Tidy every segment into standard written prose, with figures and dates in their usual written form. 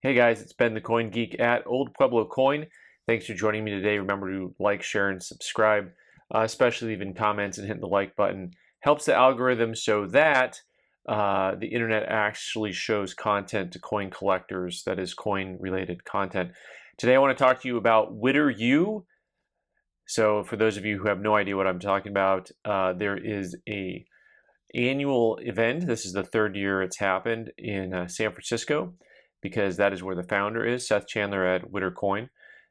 Hey guys, it's Ben the Coin Geek at Old Pueblo Coin. Thanks for joining me today. Remember to like, share, and subscribe, especially leaving comments and hitting the like button. Helps the algorithm so that the internet actually shows content to coin collectors, that is coin-related content. Today I want to talk to you about Witter U. So for those of you who have no idea what I'm talking about, there is a annual event. This is the third year it's happened in San Francisco, because that is where the founder is, Seth Chandler at Witter Coin.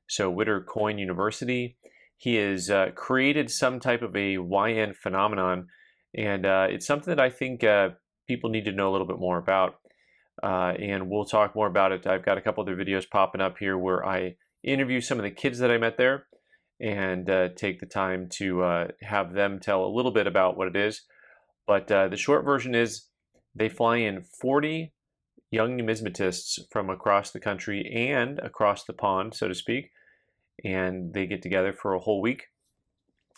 So Witter Coin University. He has created some type of a YN phenomenon, and it's something that I think people need to know a little bit more about. And we'll talk more about it. I've got a couple other videos popping up here where I interview some of the kids that I met there and take the time to have them tell a little bit about what it is. But the short version is they fly in 40 young numismatists from across the country and across the pond, so to speak, and they get together for a whole week.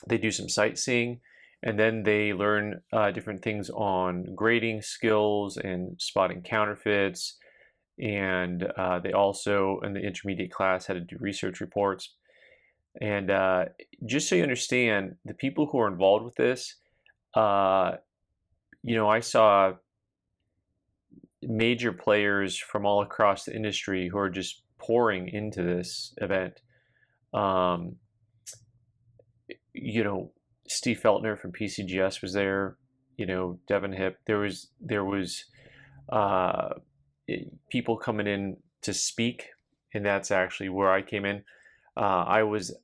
They do some sightseeing, and then they learn different things on grading skills and spotting counterfeits, and they also, in the intermediate class, had to do research reports. And just so you understand, the people who are involved with this, I saw major players from all across the industry who are just pouring into this event. Steve Feltner from PCGS was there. Devin Hip. There was people coming in to speak, and that's actually where I came in. I was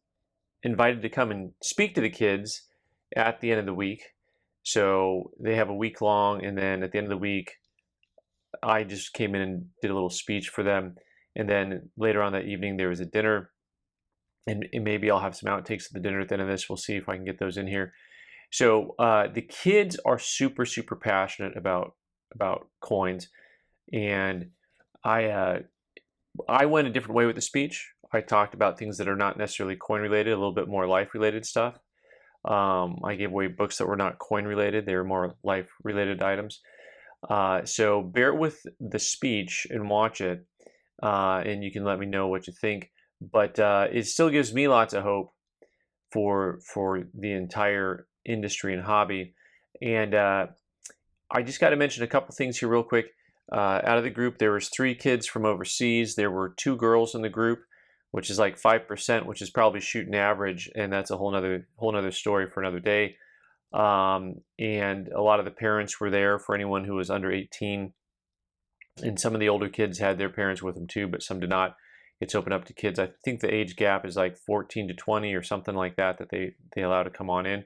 invited to come and speak to the kids at the end of the week. So they have a week long, and then at the end of the week, I just came in and did a little speech for them. And then later on that evening, there was a dinner, and maybe I'll have some outtakes of the dinner at the end of this. We'll see if I can get those in here. So the kids are super, super passionate about coins, and I went a different way with the speech. I talked about things that are not necessarily coin related, a little bit more life related stuff. I gave away books that were not coin related; they were more life related items. So bear with the speech and watch it, and you can let me know what you think. But it still gives me lots of hope for the entire industry and hobby. And I just got to mention a couple things here real quick. Out of the group, there was 3 kids from overseas. There were 2 girls in the group, which is like 5%, which is probably shooting average, and that's a whole nother story for another day. And a lot of the parents were there for anyone who was under 18, and some of the older kids had their parents with them too, but some did not. It's open up to kids. I think the age gap is like 14 to 20 or something like that they allow to come on in.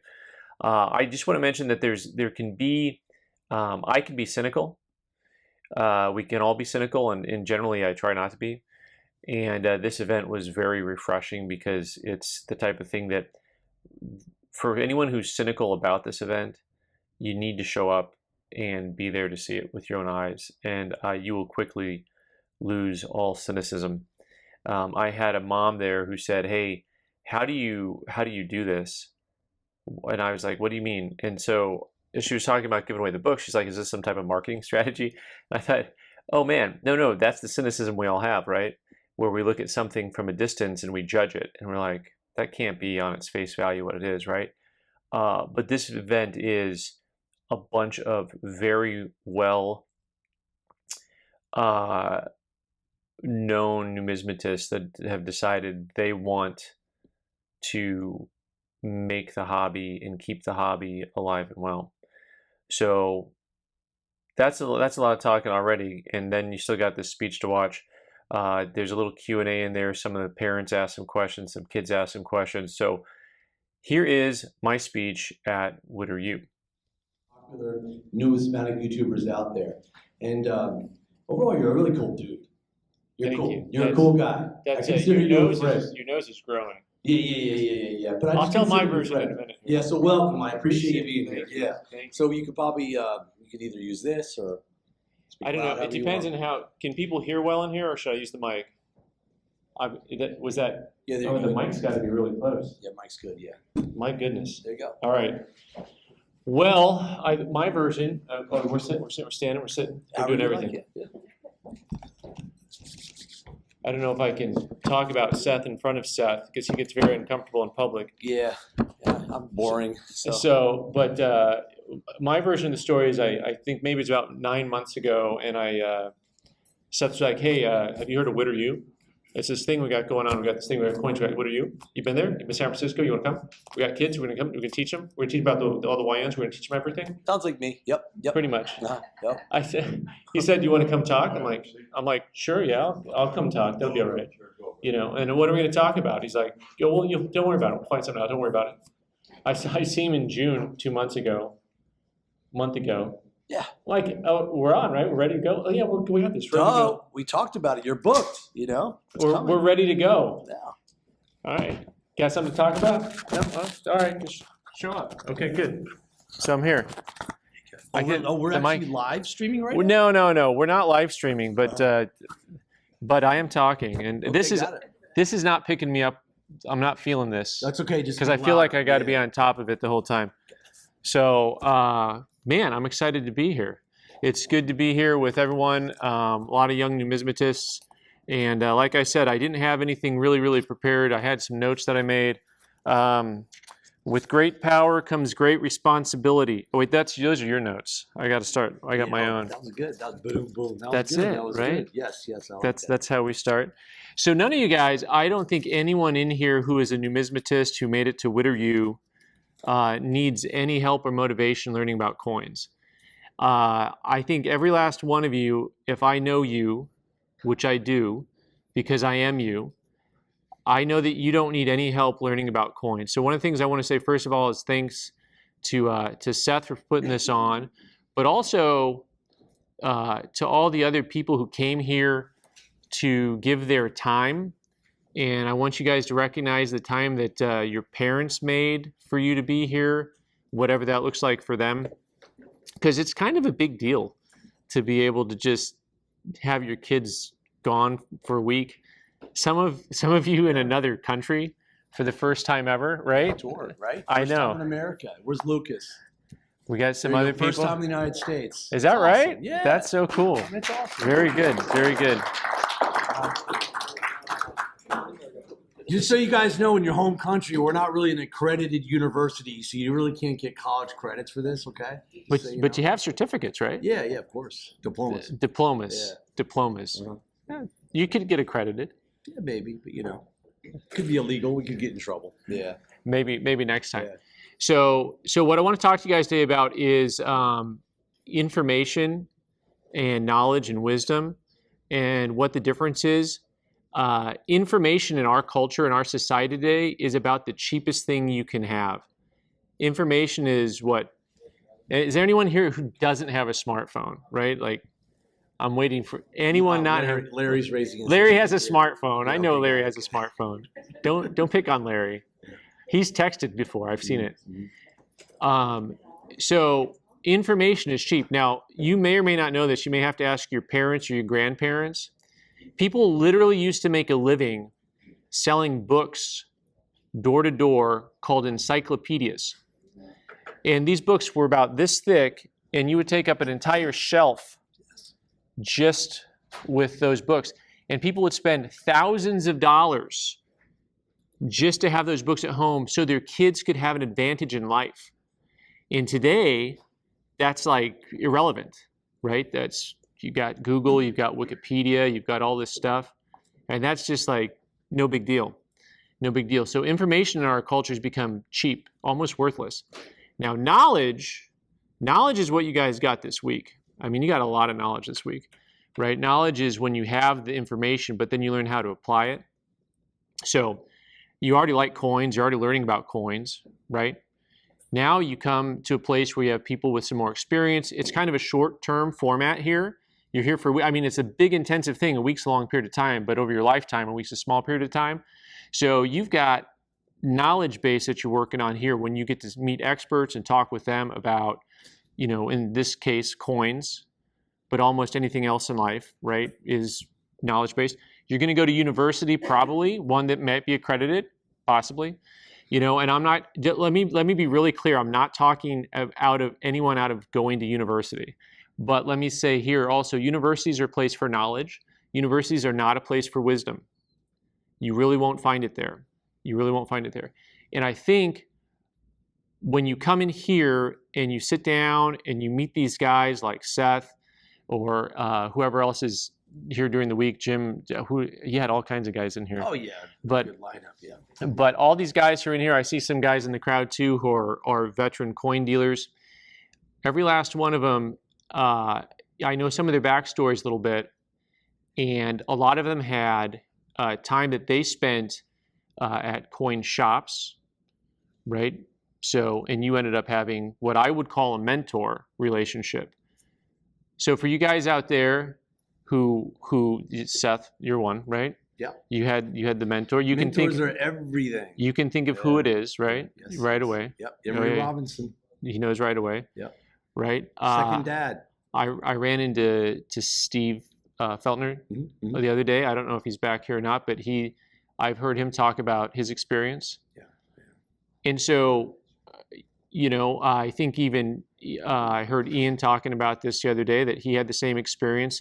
I just want to mention that there can be, I can be cynical. We can all be cynical, and generally I try not to be. And this event was very refreshing, because it's the type of thing that, for anyone who's cynical about this event, you need to show up and be there to see it with your own eyes, and you will quickly lose all cynicism. I had a mom there who said, "Hey, how do you do this?" And I was like, "What do you mean?" And so she was talking about giving away the book. She's like, "Is this some type of marketing strategy?" And I thought, "Oh man, no, that's the cynicism we all have, right? Where we look at something from a distance and we judge it, and we're like, that can't be on its face value what it is, right?" But this event is a bunch of very well known numismatists that have decided they want to make the hobby and keep the hobby alive and well. So that's a lot of talking already, and then you still got this speech to watch. There's a little Q&A in there. Some of the parents ask some questions, some kids ask some questions. So here is my speech at Witter U. Popular numismatic YouTubers out there, and overall, you're a really cool dude. You're Thank cool. you. You're a cool guy. I consider you a friend. Your nose is growing. Yeah. But I'll tell my version in a minute. Yeah. So welcome. I appreciate you being here. Yeah. Thank you. So you could probably you could either use this or. I don't know. It depends on how. Can people hear well in here, or should I use the mic? Was that? Yeah. Oh, the mic's got to be really close. Yeah, mic's good. Yeah. My goodness. There you go. All right. Well, my version. We're sitting. We're doing everything. Like it. Yeah. I don't know if I can talk about Seth in front of Seth because he gets very uncomfortable in public. Yeah, I'm boring. But my version of the story is I think maybe it's about 9 months ago, and Seth's like, hey, have you heard of Witter U? It's this thing we got going on. We got this thing, we got coins, we got Witter U. You been there? You've been to San Francisco? You want to come? We got kids, we're going to come, we're going to teach them. We're going to teach about all the YNs, we're going to teach them everything. Sounds like me. Yep. Pretty much. Yep. He said, you want to come talk? I'm like, sure, yeah, I'll come talk. That'll be all right. And what are we going to talk about? He's like, don't worry about it. We'll find something out. Don't worry about it. I see him in June, 2 months ago, month ago. Yeah. Like, oh, we're on, right? We're ready to go? Oh, yeah, we got this. Ready to go. We talked about it. You're booked, We're ready to go. Yeah. All right. Got something to talk about? No? All right. Just show up. Okay, good. So I'm here. We're actually live streaming right now? No. We're not live streaming, but I am talking. And Okay, this is not picking me up. I'm not feeling this. That's okay. Just because I feel like I got to be on top of it the whole time. So, man, I'm excited to be here. It's good to be here with everyone, a lot of young numismatists. And like I said, I didn't have anything really, really prepared. I had some notes that I made. With great power comes great responsibility. Oh, wait, those are your notes. I got to start. I got my own. That was good. That was boom, boom. That's good. That was right? Good. Yes. That's how we start. So none of you guys, I don't think anyone in here who is a numismatist who made it to Witter U needs any help or motivation learning about coins. I think every last one of you, if I know you, which I do, because I am you, I know that you don't need any help learning about coins. So one of the things I want to say first of all is thanks to Seth for putting this on, but also to all the other people who came here to give their time. And I want you guys to recognize the time that your parents made for you to be here, whatever that looks like for them, because it's kind of a big deal to be able to just have your kids gone for a week. Some of you in another country for the first time ever, right? Tour, right? I know. First time in America. Where's Lucas? We got some other people. First time in the United States. Is that right? Awesome. Yeah. That's so cool. That's awesome. Very good. Very good. Just so you guys know, in your home country, we're not really an accredited university, so you really can't get college credits for this, okay? But you have certificates, right? Yeah, of course. Diplomas. Diplomas. Uh-huh. Yeah, you could get accredited. Yeah, maybe, but it could be illegal. We could get in trouble. Yeah. Maybe next time. Yeah. So what I want to talk to you guys today about is information and knowledge and wisdom and what the difference is. Information in our culture, in our society today, is about the cheapest thing you can have. Information is what? Is there anyone here who doesn't have a smartphone, right? Like, I'm waiting for anyone not have. Larry's raising his Larry has a smartphone. I know Larry has a smartphone. Don't pick on Larry. He's texted before. I've seen it. So information is cheap. Now, you may or may not know this. You may have to ask your parents or your grandparents. People literally used to make a living selling books door to door called encyclopedias. And these books were about this thick, and you would take up an entire shelf just with those books. And people would spend thousands of dollars just to have those books at home so their kids could have an advantage in life. And today, that's like irrelevant, right? You got Google, you've got Wikipedia, you've got all this stuff. And that's just like no big deal. No big deal. So information in our culture has become cheap, almost worthless. Now, knowledge is what you guys got this week. I mean, you got a lot of knowledge this week, right? Knowledge is when you have the information, but then you learn how to apply it. So you already like coins. You're already learning about coins, right? Now you come to a place where you have people with some more experience. It's kind of a short-term format here. You're here for, I mean, it's a big intensive thing, a week's a long period of time, but over your lifetime, a week's a small period of time. So you've got knowledge base that you're working on here when you get to meet experts and talk with them about, in this case, coins, but almost anything else in life, right, is knowledge based. You're going to go to university, probably, one that might be accredited, possibly. And I'm not, let me be really clear, I'm not talking out of going to university. But let me say here also, universities are a place for knowledge. Universities are not a place for wisdom. You really won't find it there. You really won't find it there. And I think when you come in here and you sit down and you meet these guys like Seth or whoever else is here during the week, Jim, you had all kinds of guys in here. Oh yeah, but good lineup, yeah. But all these guys who are in here, I see some guys in the crowd too who are veteran coin dealers. Every last one of them, I know some of their backstories a little bit, and a lot of them had time that they spent at coin shops, right? So, and you ended up having what I would call a mentor relationship. So for you guys out there who Seth, you're one, right? Yeah. You had the mentor. Mentors are everything. You can think of who it is, right? Yes, right yes. away. Yep. Emery Robinson. He knows right away. Yep. Right. Second dad. I ran into Steve Feltner the other day. I don't know if he's back here or not, but I've heard him talk about his experience. Yeah. And so, I think even I heard Ian talking about this the other day, that he had the same experience,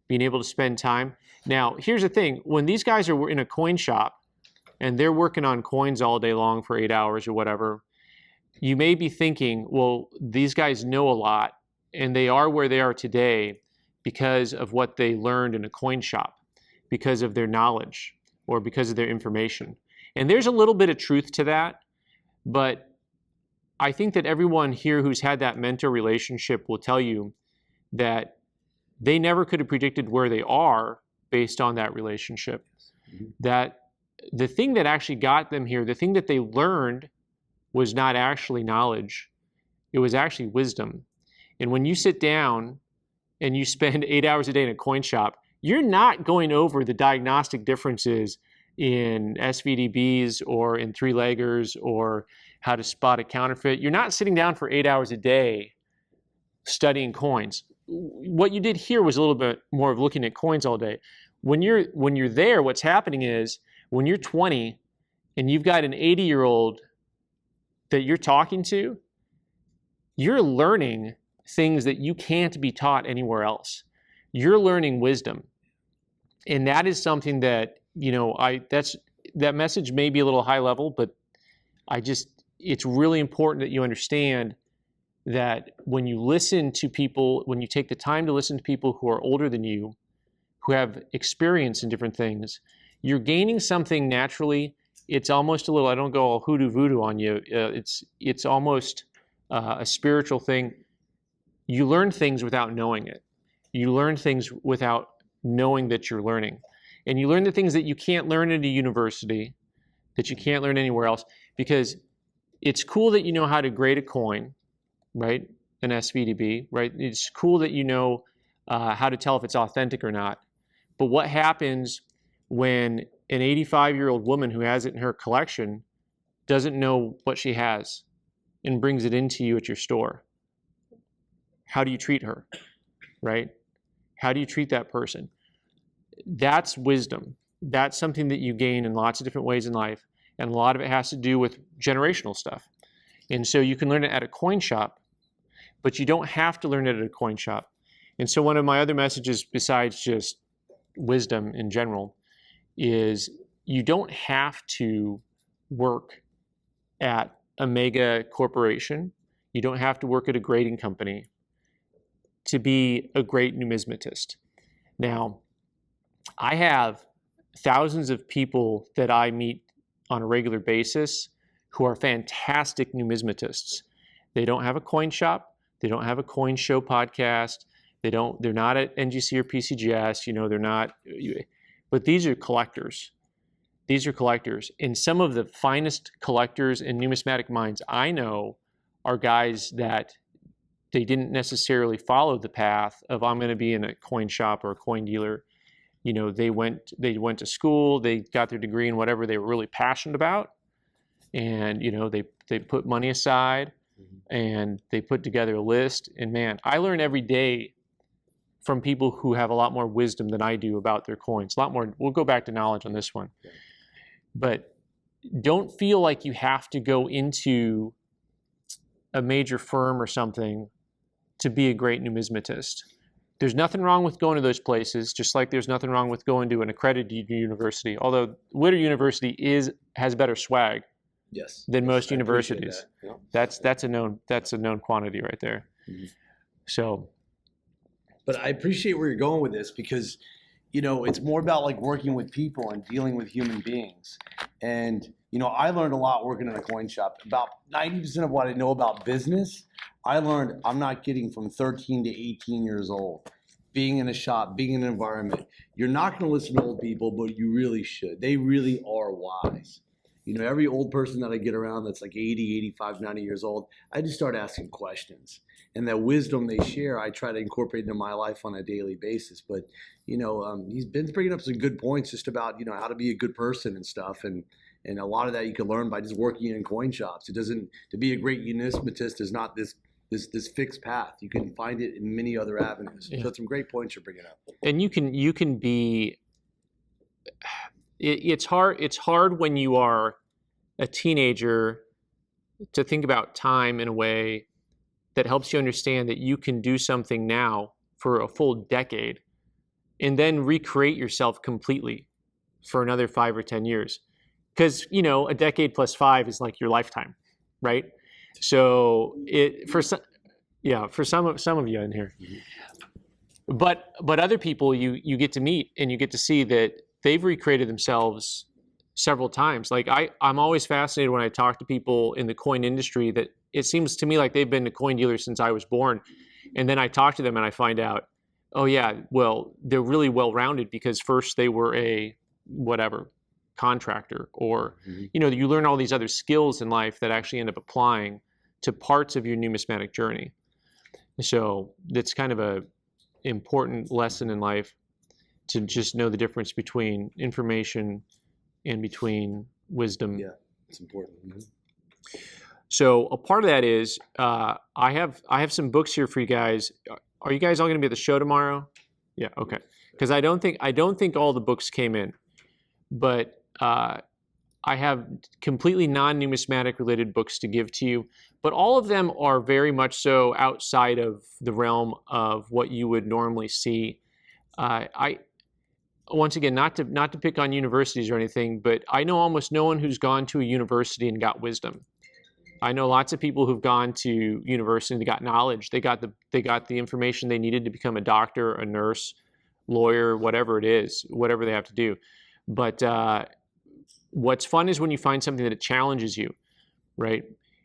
being able to spend time. Now, here's the thing. When these guys are in a coin shop and they're working on coins all day long for 8 hours or whatever, you may be thinking, well, these guys know a lot and they are where they are today because of what they learned in a coin shop, because of their knowledge or because of their information. And there's a little bit of truth to that, but I think that everyone here who's had that mentor relationship will tell you that they never could have predicted where they are based on that relationship. That the thing that actually got them here, the thing that they learned, was not actually knowledge. It was actually wisdom. And when you sit down and you spend 8 hours a day in a coin shop, you're not going over the diagnostic differences in SVDBs or in three-leggers or how to spot a counterfeit. You're not sitting down for 8 hours a day studying coins. What you did here was a little bit more of looking at coins all day. When you're there, what's happening is when you're 20 and you've got an 80-year-old that you're talking to, you're learning things that you can't be taught anywhere else. You're learning wisdom. And that is something that, that message may be a little high level, but it's really important that you understand that when you listen to people, when you take the time to listen to people who are older than you, who have experience in different things, you're gaining something naturally. It's almost a little, I don't go all hoodoo voodoo on you. It's almost a spiritual thing. You learn things without knowing it. You learn things without knowing that you're learning. And you learn the things that you can't learn at a university, that you can't learn anywhere else, because it's cool that you know how to grade a coin, right? An SVDB, right? It's cool that you know how to tell if it's authentic or not. But what happens when an 85-year-old woman who has it in her collection doesn't know what she has and brings it into you at your store? How do you treat her, right? How do you treat that person? That's wisdom. That's something that you gain in lots of different ways in life. And a lot of it has to do with generational stuff. And so you can learn it at a coin shop, but you don't have to learn it at a coin shop. And so one of my other messages, besides just wisdom in general, is you don't have to work at a mega corporation. You don't have to work at a grading company to be a great numismatist. Now, I have thousands of people that I meet on a regular basis who are fantastic numismatists. They don't have a coin shop. They don't have a coin show podcast. They're not at NGC or PCGS, they're not, but these are collectors. These are collectors. And some of the finest collectors and numismatic minds I know are guys that they didn't necessarily follow the path of, I'm going to be in a coin shop or a coin dealer. They went to school, they got their degree in whatever they were really passionate about. And, they put money aside and they put together a list. And man, I learn every day from people who have a lot more wisdom than I do about their coins. A lot more. We'll go back to knowledge on this one. But don't feel like you have to go into a major firm or something to be a great numismatist. There's nothing wrong with going to those places, just like there's nothing wrong with going to an accredited university. Although Witter University has better swag than most universities. That. That's a known quantity right there. Mm-hmm. So, but I appreciate where you're going with this because, it's more about like working with people and dealing with human beings. And, I learned a lot working in a coin shop. About 90% of what I know about business, I learned I'm not getting from 13 to 18 years old. Being in a shop, being in an environment. You're not going to listen to old people, but you really should. They really are wise. Every old person that I get around that's like 80, 85, 90 years old, I just start asking questions. And that wisdom they share, I try to incorporate into my life on a daily basis. But, he's been bringing up some good points just about, how to be a good person and stuff. And a lot of that you can learn by just working in coin shops. To be a great numismatist is not this fixed path. You can find it in many other avenues. Yeah. So it's some great points you're bringing up. And you can be. It's hard when you are a teenager to think about time in a way that helps you understand that you can do something now for a full decade and then recreate yourself completely for another 5 or 10 years. Because, a decade plus 5 is like your lifetime, right? So for some of you in here. Mm-hmm. But other people you get to meet and you get to see that they've recreated themselves several times. Like I'm always fascinated when I talk to people in the coin industry that it seems to me like they've been a coin dealer since I was born. And then I talk to them and I find out, oh yeah, well, they're really well-rounded because first they were a whatever contractor or, mm-hmm. You learn all these other skills in life that actually end up applying to parts of your numismatic journey. So that's kind of a important lesson in life to just know the difference between information and between wisdom. Yeah, it's important. Mm-hmm. So a part of that is I have some books here for you guys. Are you guys all going to be at the show tomorrow? Yeah, okay. Because I don't think all the books came in, but I have completely non-numismatic related books to give to you. But all of them are very much so outside of the realm of what you would normally see. Once again, not to pick on universities or anything, but I know almost no one who's gone to a university and got wisdom. I know lots of people who've gone to university and they got knowledge. They got the information they needed to become a doctor, a nurse, lawyer, whatever it is, whatever they have to do. But what's fun is when you find something that it challenges you, right?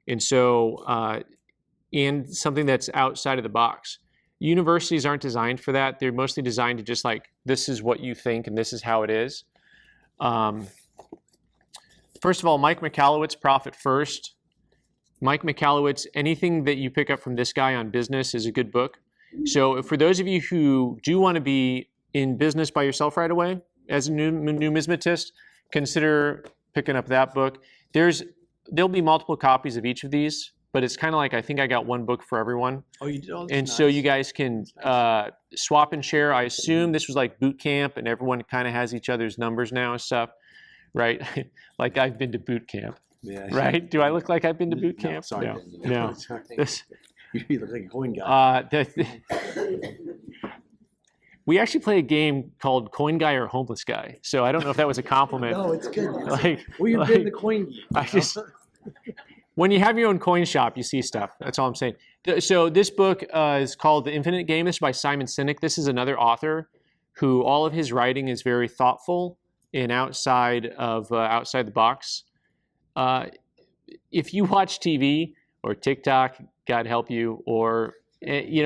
And so, and something that's outside of the box. Universities aren't designed for that. They're mostly designed to just like, this is what you think and this is how it is. First of all, Mike Michalowicz, Profit First. Mike Michalowicz, anything that you pick up from this guy on business is a good book. So for those of you who do want to be in business by yourself right away, as a numismatist, consider picking up that book. There'll be multiple copies of each of these, but it's kind of like I think I got one book for everyone. Oh, you did? And nice. So you guys can swap and share. I assume this was like boot camp and everyone kind of has each other's numbers now and stuff, right? Like I've been to boot camp. Yeah. Right? Do I look like I've been to boot camp? No, sorry, no. You look like a coin guy. We actually play a game called Coin Guy or Homeless Guy. So I don't know if that was a compliment. No, it's good. You've been the Coin Geek. When you have your own coin shop, you see stuff. That's all I'm saying. So this book is called The Infinite Game. This is by Simon Sinek. This is another author who all of his writing is very thoughtful and outside the box. If you watch TV or TikTok, God help you, or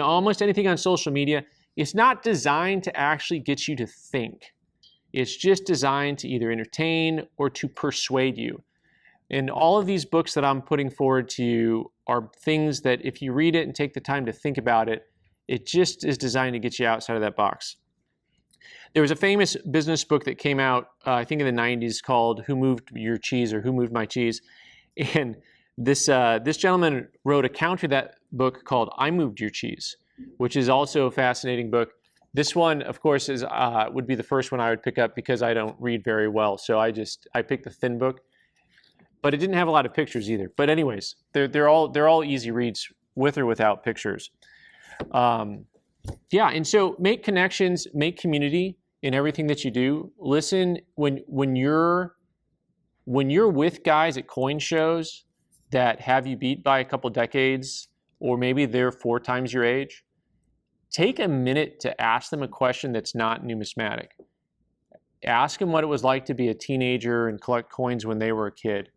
almost anything on social media, it's not designed to actually get you to think. It's just designed to either entertain or to persuade you. And all of these books that I'm putting forward to you are things that if you read it and take the time to think about it, it just is designed to get you outside of that box. There was a famous business book that came out, I think in the 90s, called Who Moved Your Cheese or Who Moved My Cheese? And this gentleman wrote a counter to that book called I Moved Your Cheese, which is also a fascinating book. This one, of course, would be the first one I would pick up because I don't read very well. So I picked the thin book, but it didn't have a lot of pictures either. But anyways, they're all easy reads with or without pictures. Yeah, and so make connections, make community in everything that you do. Listen when you're with guys at coin shows that have you beat by a couple decades, or maybe they're 4 times your age. Take a minute to ask them a question that's not numismatic. Ask them what it was like to be a teenager and collect coins when they were a kid.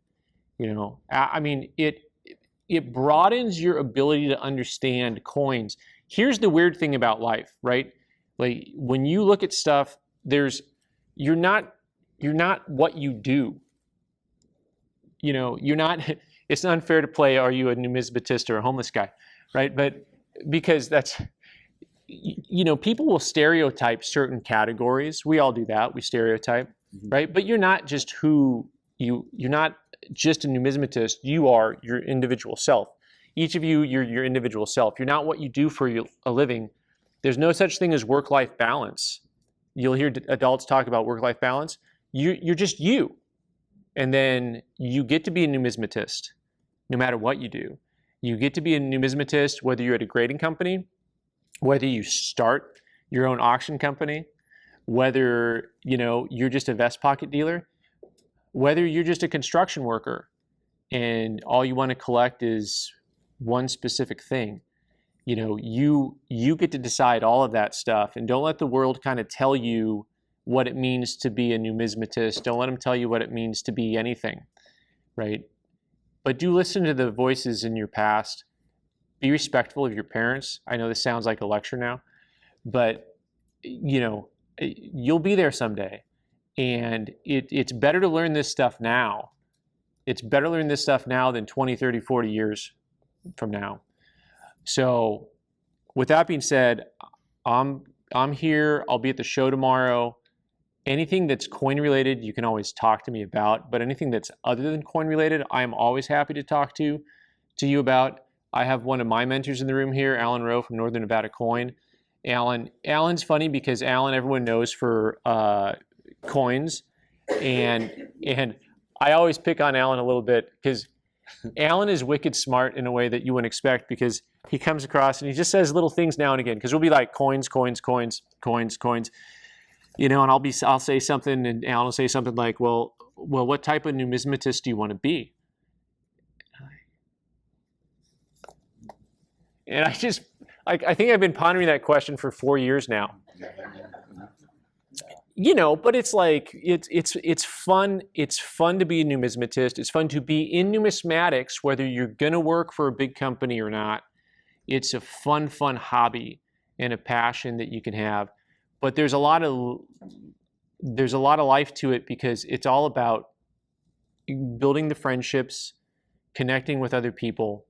You know, I mean, it broadens your ability to understand coins. Here's the weird thing about life, right? Like when you look at stuff, you're not what you do. You know, you're not. It's unfair to play, are you a numismatist or a homeless guy, right? But because that's, you know, people will stereotype certain categories. We all do that. We stereotype, right? But you're not just you're not just a numismatist. You are your individual self. Each of you, you're your individual self. You're not what you do for a living. There's no such thing as work-life balance. You'll hear adults talk about work-life balance. You're just you. And then you get to be a numismatist no matter what you do. You get to be a numismatist whether you're at a grading company, whether you start your own auction company, whether, you know, you're just a vest pocket dealer, whether you're just a construction worker and all you want to collect is one specific thing. You know, you get to decide all of that stuff, and don't let the world kind of tell you what it means to be a numismatist. Don't let them tell you what it means to be anything, right? But do listen to the voices in your past. Be respectful of your parents. I know this sounds like a lecture now, but you know, you'll be there someday. And it's better to learn this stuff now. It's better to learn this stuff now than 20, 30, 40 years from now. So with that being said, I'm here. I'll be at the show tomorrow. Anything that's coin related, you can always talk to me about. But anything that's other than coin related, I'm always happy to talk to you about. I have one of my mentors in the room here, Alan Rowe from Northern Nevada Coin. Alan's funny because Alan, everyone knows for coins, and I always pick on Alan a little bit because Alan is wicked smart in a way that you wouldn't expect, because he comes across and he just says little things now and again, because we'll be like coins, you know, and I'll say something and Alan will say something like, well, what type of numismatist do you want to be? And I think I've been pondering that question for 4 years now. You know, but it's like it's fun. It's fun to be a numismatist. It's fun to be in numismatics, whether you're gonna work for a big company or not. It's a fun hobby and a passion that you can have. But there's a lot of life to it, because it's all about building the friendships, connecting with other people.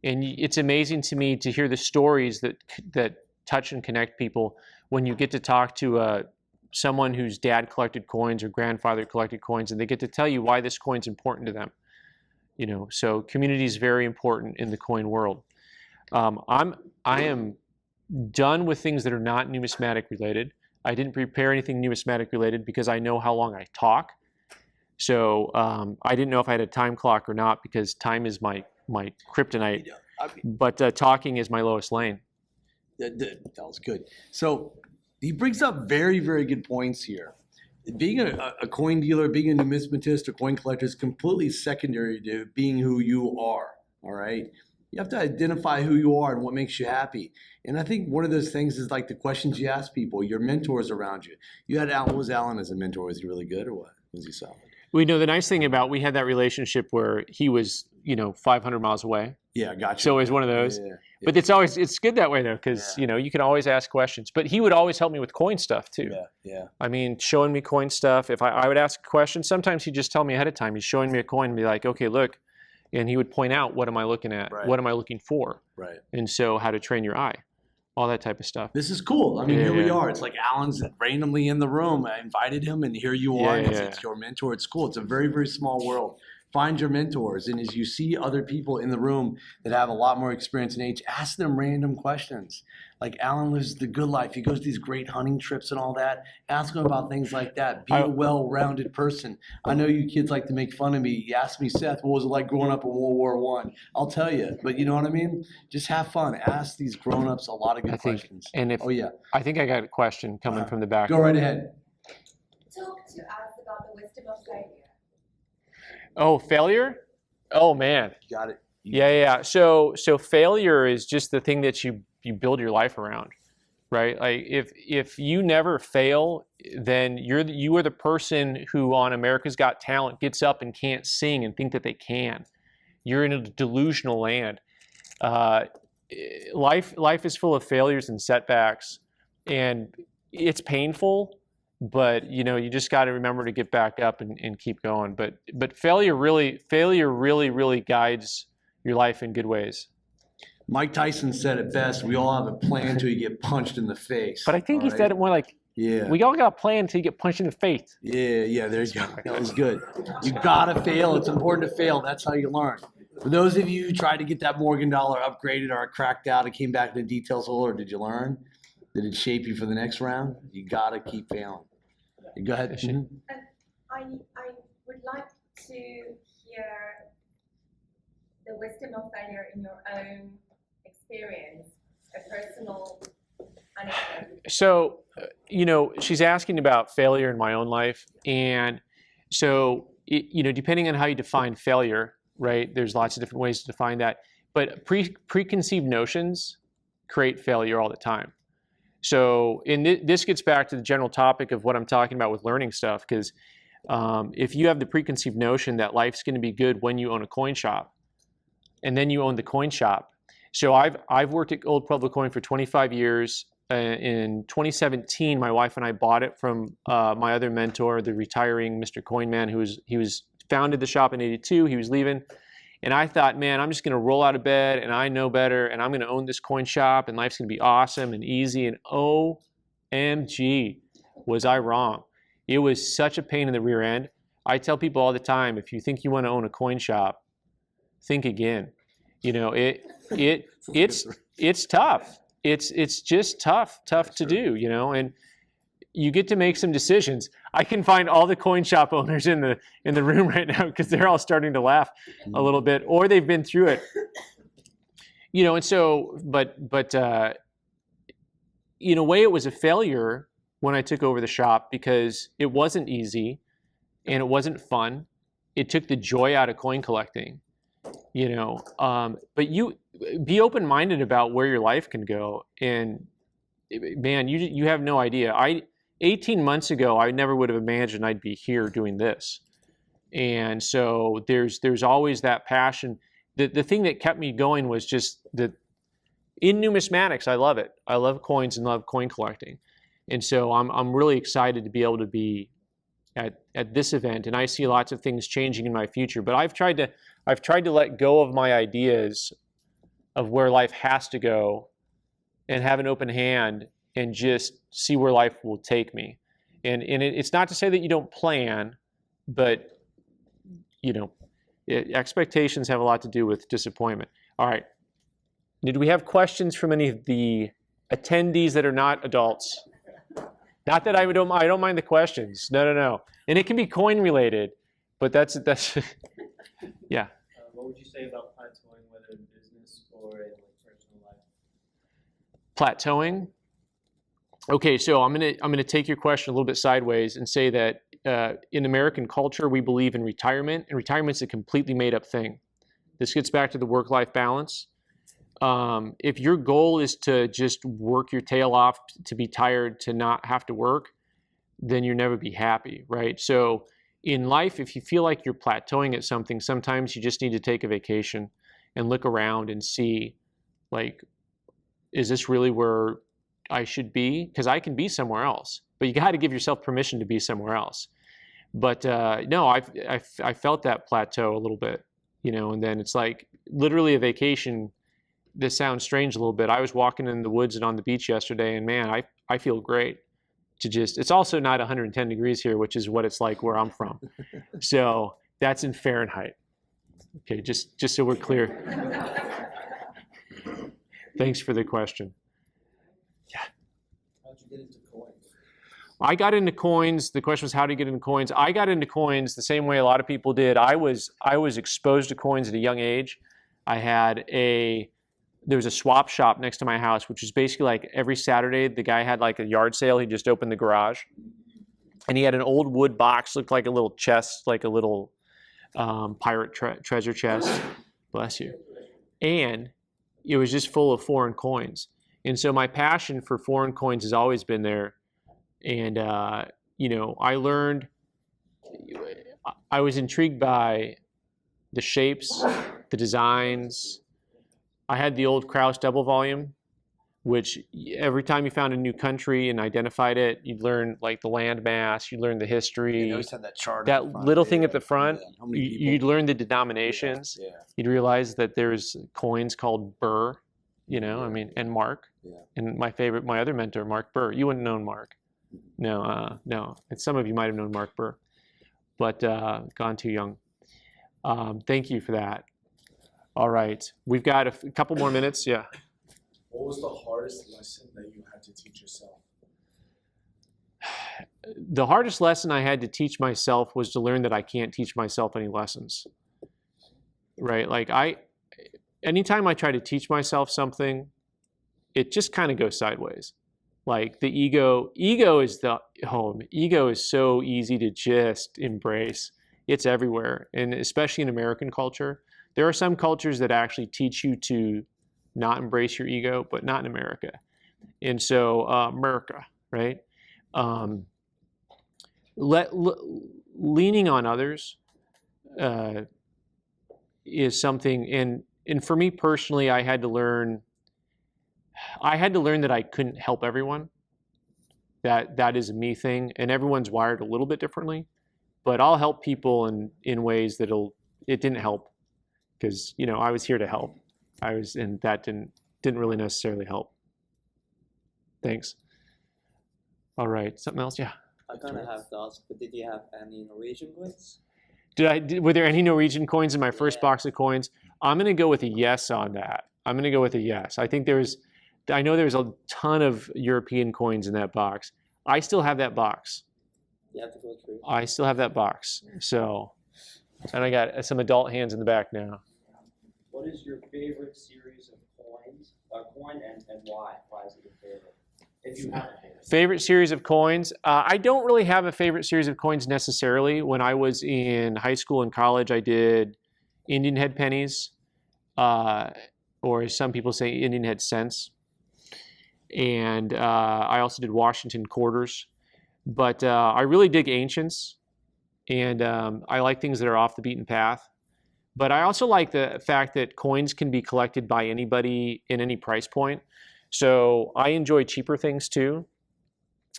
And it's amazing to me to hear the stories that touch and connect people when you get to talk to someone whose dad collected coins or grandfather collected coins, and they get to tell you why this coin's important to them. You know, so community is very important in the coin world. I am done with things that are not numismatic related. I didn't prepare anything numismatic related because I know how long I talk. So I didn't know if I had a time clock or not, because time is my kryptonite, but talking is my lowest lane. That was good. So he brings up very, very good points here. Being a coin dealer, being a numismatist or coin collector is completely secondary to being who you are, all right? You have to identify who you are and what makes you happy. And I think one of those things is like the questions you ask people, your mentors around you. You had Alan. Was Alan as a mentor? Was he really good or what? Was he solid? We know the nice thing about, we had that relationship where he was, 500 miles away. Yeah, gotcha. So it was one of those. Yeah. But it's good that way though, because you can always ask questions. But he would always help me with coin stuff too. Yeah. I mean, showing me coin stuff. If I would ask a question, sometimes he'd just tell me ahead of time. He's showing me a coin and be like, okay, look. And he would point out, what am I looking at? Right. What am I looking for? Right. And so how to train your eye. All that type of stuff. This is cool. I mean, here we are. It's like Alan's randomly in the room. I invited him, and here you are. It's your mentor. It's cool. It's a very, very small world. find your mentors. And as you see other people in the room that have a lot more experience in age, ask them random questions. Like Alan lives the good life. He goes these great hunting trips and all that. Ask him about things like that. Be a well-rounded person. I know you kids like to make fun of me. You asked me, Seth, what was it like growing up in World War I? I'll tell you. But you know what I mean? Just have fun. Ask these grown-ups a lot of good questions. And if, oh, yeah. I think I got a question coming from the back. Go right ahead. Talk to us about the wisdom of failure. Oh, failure? Oh, man. Got it. Yeah. So failure is just the thing that you build your life around, right? Like if you never fail, then you are the person who on America's Got Talent gets up and can't sing and think that they can. You're in a delusional land. Life is full of failures and setbacks, and it's painful. But you just got to remember to get back up and keep going. But failure really guides your life in good ways. Mike Tyson said it best. We all have a plan until you get punched in the face. But I think he said it more like, yeah, we all got a plan until you get punched in the face. Yeah, there you go. That was good. You gotta fail. It's important to fail. That's how you learn. For those of you who tried to get that Morgan dollar upgraded or cracked out and came back to the details hole, or did you learn? Did it shape you for the next round? You gotta keep failing. Go ahead. And I would like to hear the wisdom of failure in your own experience, a personal anecdote. So, she's asking about failure in my own life. And so, depending on how you define failure, right, there's lots of different ways to define that. But preconceived notions create failure all the time. So this gets back to the general topic of what I'm talking about with learning stuff, because if you have the preconceived notion that life's going to be good when you own a coin shop, and then you own the coin shop. So I've worked at Old Pueblo Coin for 25 years. In 2017, my wife and I bought it from my other mentor, the retiring Mr. Coin Man, he was founded the shop in '82. He was leaving. And I thought, man, I'm just going to roll out of bed and I know better and I'm going to own this coin shop and life's going to be awesome and easy. And OMG, was I wrong. It was such a pain in the rear end. I tell people all the time, if you think you want to own a coin shop, think again. It's tough. It's just tough to do, and you get to make some decisions. I can find all the coin shop owners in the room right now because they're all starting to laugh a little bit, or they've been through it. And so, but in a way, it was a failure when I took over the shop because it wasn't easy and it wasn't fun. It took the joy out of coin collecting, But you be open-minded about where your life can go, and man, you have no idea. 18 months ago, I never would have imagined I'd be here doing this. And so there's always that passion. The thing that kept me going was just in numismatics, I love it. I love coins and love coin collecting. And so I'm really excited to be able to be at this event, and I see lots of things changing in my future. But I've tried to let go of my ideas of where life has to go and have an open hand and just see where life will take me. And it's not to say that you don't plan, but expectations have a lot to do with disappointment. All right. Did we have questions from any of the attendees that are not adults? Not that I don't mind the questions. No. And it can be coin related, but that's yeah. What would you say about plateauing, whether in business or in personal life? Plateauing. Okay, so I'm gonna take your question a little bit sideways and say that in American culture we believe in retirement, and retirement's a completely made up thing. This gets back to the work-life balance. If your goal is to just work your tail off, to be tired, to not have to work, then you'll never be happy, right? So in life, if you feel like you're plateauing at something, sometimes you just need to take a vacation and look around and see, like, is this really where I should be? Because I can be somewhere else, but you got to give yourself permission to be somewhere else. But no, I felt that plateau a little bit, and then it's like literally a vacation. This sounds strange a little bit. I was walking in the woods and on the beach yesterday, and man, I feel great. It's also not 110 degrees here, which is what it's like where I'm from. So That's in Fahrenheit. Okay, just so we're clear. Thanks for the question. How'd you get into coins? I got into coins. The question was how to get into coins. I got into coins the same way a lot of people did. I was exposed to coins at a young age. There was a swap shop next to my house, which was basically like every Saturday, the guy had like a yard sale. He just opened the garage. And he had an old wood box, looked like a little chest, like a little pirate treasure chest. Bless you. And it was just full of foreign coins. And so my passion for foreign coins has always been there. And, you know, I was intrigued by the shapes, the designs. I had the old Krauss double volume, which every time you found a new country and identified it, you'd learn like the land mass, you'd learn the history. They always had that chart. That at the front. little thing at the front, Yeah. How many people? you'd learn the denominations. Yeah. You'd realize that there's coins called Burr, you know, I mean, and Mark. Yeah. And my other mentor, Mark Burr. You wouldn't have known Mark. No. And some of you might have known Mark Burr, but gone too young. Thank you for that. All right, we've got a couple more minutes. Yeah. What was the hardest lesson that you had to teach yourself? The hardest lesson I had to teach myself was to learn that I can't teach myself any lessons. Right? Like anytime I try to teach myself something, it just kind of goes sideways. Like the ego is so easy to just embrace. It's everywhere, and especially in American culture. There are some cultures that actually teach you to not embrace your ego, but not in America. And so America, right? Leaning on others is something, and for me personally, I had to learn that I couldn't help everyone. That is a me thing, and everyone's wired a little bit differently. But I'll help people in ways it didn't help, because you know I was here to help. And that didn't really necessarily help. Thanks. All right, something else? Yeah. I kind of have to ask, but did you have any Norwegian coins? Were there any Norwegian coins in my first box of coins? I'm going to go with a yes on that. I'm going to go with a yes. I know there's a ton of European coins in that box. I still have that box. You have to go through. I still have that box. So, and I got some adult hands in the back now. What is your favorite series of coins, coin, and why? Why is it your favorite? If you have a favorite. Favorite series of coins? I don't really have a favorite series of coins necessarily. When I was in high school and college, I did Indian head pennies, or as some people say, Indian head cents. And I also did Washington quarters. But I really dig ancients, and I like things that are off the beaten path. But I also like the fact that coins can be collected by anybody in any price point. So I enjoy cheaper things too.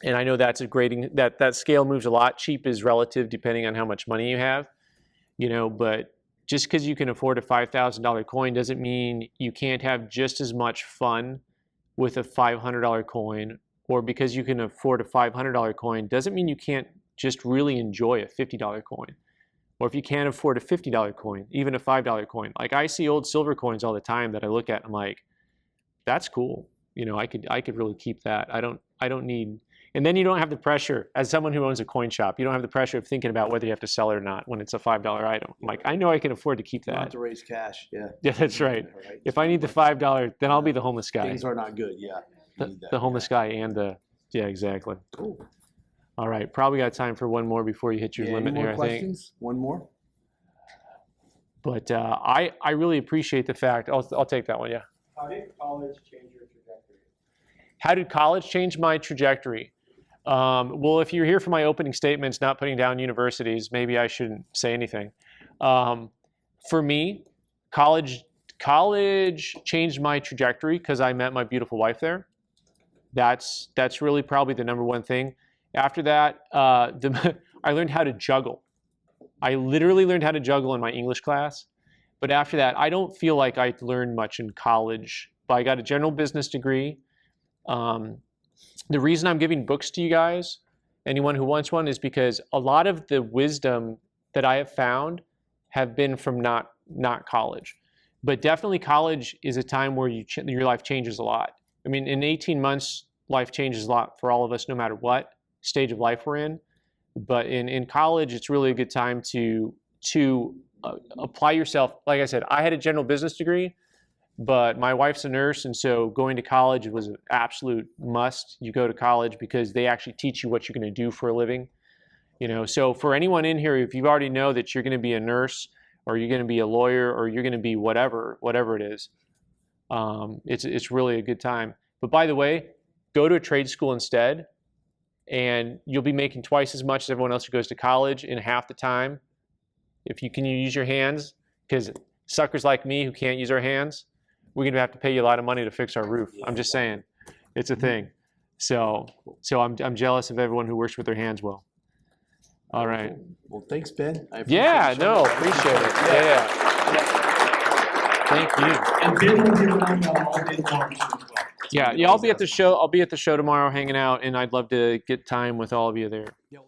And I know that's a grading, that scale moves a lot. Cheap is relative depending on how much money you have, you know, but just because you can afford a $5,000 coin doesn't mean you can't have just as much fun with a $500 coin, or because you can afford a $500 coin doesn't mean you can't just really enjoy a $50 coin. Or if you can't afford a $50 coin, even a $5 coin. Like I see old silver coins all the time that I look at and I'm like, that's cool. You know, I could really keep that. I don't need, and then you don't have the pressure, as someone who owns a coin shop, you don't have the pressure of thinking about whether you have to sell it or not when it's a $5 item. I'm like, I know I can afford to keep You don't have that. to raise cash. Yeah. Yeah, that's right. If I need the $5, then I'll be the homeless guy. Things are not good. Yeah. You need that. The homeless guy and yeah, exactly. Cool. All right, probably got time for one more before you hit your Yeah, limit any more here, I think. questions? One more? But I really appreciate the fact, I'll take that one, yeah. How did college change your trajectory? How did college change my trajectory? Well, if you're here for my opening statements, not putting down universities, maybe I shouldn't say anything. For me, college changed my trajectory because I met my beautiful wife there. That's really probably the number one thing. After that, I learned how to juggle. I literally learned how to juggle in my English class. But after that, I don't feel like I learned much in college. But I got a general business degree. The reason I'm giving books to you guys, anyone who wants one, is because a lot of the wisdom that I have found have been from not college. But definitely college is a time where your life changes a lot. I mean, in 18 months, life changes a lot for all of us, no matter what stage of life we're in. But in college, it's really a good time to apply yourself. Like I said, I had a general business degree, but my wife's a nurse, and so going to college was an absolute must. You go to college because they actually teach you what you're going to do for a living. You know, so for anyone in here, if you already know that you're going to be a nurse, or you're going to be a lawyer, or you're going to be whatever it is, it's really a good time. But by the way, go to a trade school instead, and you'll be making twice as much as everyone else who goes to college in half the time. If you can use your hands, because suckers like me who can't use our hands, we're going to have to pay you a lot of money to fix our roof. I'm just saying, it's a thing. So I'm jealous of everyone who works with their hands well. All right. Well, thanks, Ben. I appreciate Yeah, you no, showing up. appreciate it. Yeah. Thank you. And Ben will be around all day long as well. Yeah, I'll be at the show. I'll be at the show tomorrow hanging out, and I'd love to get time with all of you there. Yeah.